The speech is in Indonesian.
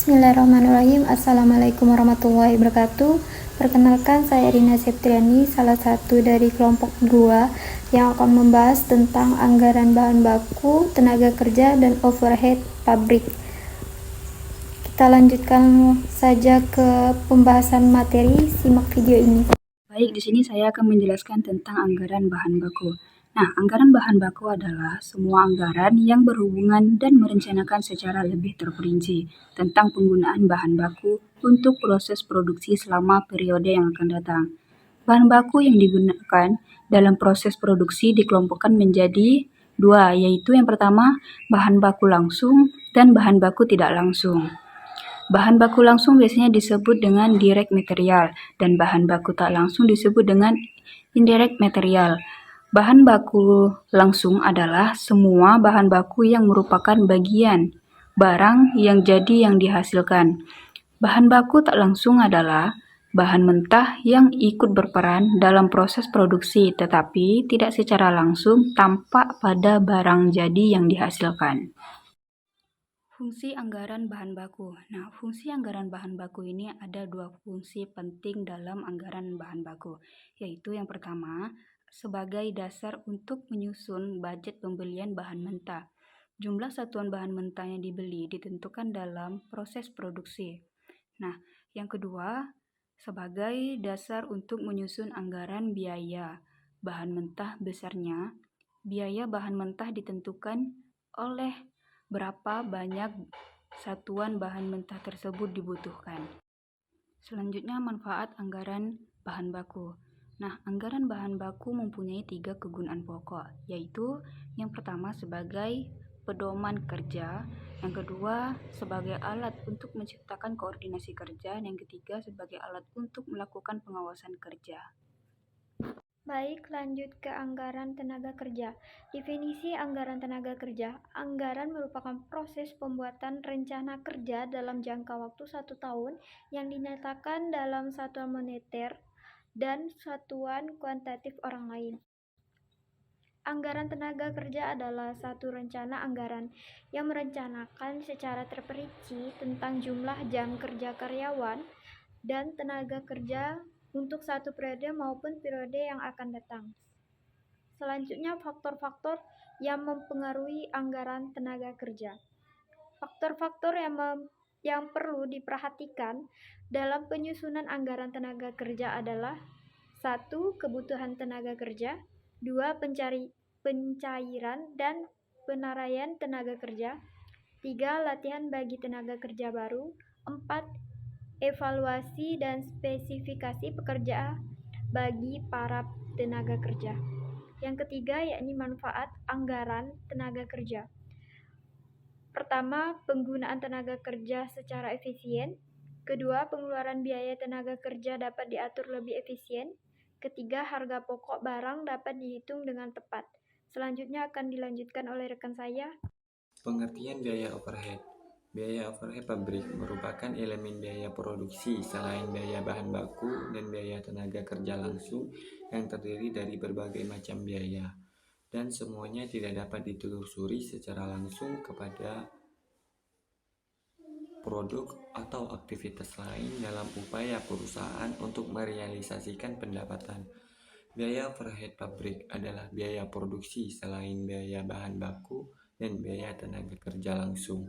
Bismillahirrahmanirrahim. Assalamualaikum warahmatullahi wabarakatuh. Perkenalkan, saya Rina Septriani, salah satu dari kelompok 2 yang akan membahas tentang anggaran bahan baku, tenaga kerja, dan overhead pabrik. Kita lanjutkan saja ke pembahasan materi. Simak video ini. Baik, di sini saya akan menjelaskan tentang anggaran bahan baku. Nah, anggaran bahan baku adalah semua anggaran yang berhubungan dan merencanakan secara lebih terperinci tentang penggunaan bahan baku untuk proses produksi selama periode yang akan datang. Bahan baku yang digunakan dalam proses produksi dikelompokkan menjadi dua, yaitu yang pertama bahan baku langsung dan bahan baku tidak langsung. Bahan baku langsung biasanya disebut dengan direct material dan bahan baku tak langsung disebut dengan indirect material. Bahan baku langsung adalah semua bahan baku yang merupakan bagian barang yang jadi yang dihasilkan. Bahan baku tak langsung adalah bahan mentah yang ikut berperan dalam proses produksi tetapi tidak secara langsung tampak pada barang jadi yang dihasilkan. Fungsi anggaran bahan baku. Nah, fungsi anggaran bahan baku ini ada dua fungsi penting dalam anggaran bahan baku, yaitu yang pertama, sebagai dasar untuk menyusun budget pembelian bahan mentah. Jumlah satuan bahan mentah yang dibeli ditentukan dalam proses produksi. Nah, yang kedua, sebagai dasar untuk menyusun anggaran biaya bahan mentah besarnya, biaya bahan mentah ditentukan oleh berapa banyak satuan bahan mentah tersebut dibutuhkan. Selanjutnya, manfaat anggaran bahan baku. Nah, anggaran bahan baku mempunyai 3 kegunaan pokok, yaitu yang pertama sebagai pedoman kerja, yang kedua sebagai alat untuk menciptakan koordinasi kerja, dan yang ketiga sebagai alat untuk melakukan pengawasan kerja. Baik, lanjut ke anggaran tenaga kerja. Definisi anggaran tenaga kerja. Anggaran merupakan proses pembuatan rencana kerja dalam jangka waktu 1 tahun yang dinyatakan dalam satuan moneter dan satuan kuantitatif orang lain. Anggaran tenaga kerja adalah satu rencana anggaran yang merencanakan secara terperinci tentang jumlah jam kerja karyawan dan tenaga kerja untuk satu periode maupun periode yang akan datang. Selanjutnya, faktor-faktor yang mempengaruhi anggaran tenaga kerja. Faktor-faktor yang perlu diperhatikan dalam penyusunan anggaran tenaga kerja adalah 1. Kebutuhan tenaga kerja, 2. Pencairan dan penaraian tenaga kerja, 3. Latihan bagi tenaga kerja baru, 4. Evaluasi dan spesifikasi pekerja bagi para tenaga kerja. Yang ketiga, yakni manfaat anggaran tenaga kerja. Pertama, penggunaan tenaga kerja secara efisien. Kedua, pengeluaran biaya tenaga kerja dapat diatur lebih efisien. Ketiga, harga pokok barang dapat dihitung dengan tepat. Selanjutnya akan dilanjutkan oleh rekan saya. Pengertian biaya overhead. Biaya overhead pabrik merupakan elemen biaya produksi selain biaya bahan baku dan biaya tenaga kerja langsung yang terdiri dari berbagai macam biaya, dan semuanya tidak dapat ditelusuri secara langsung kepada produk atau aktivitas lain dalam upaya perusahaan untuk merealisasikan pendapatan. Biaya overhead pabrik adalah biaya produksi selain biaya bahan baku dan biaya tenaga kerja langsung.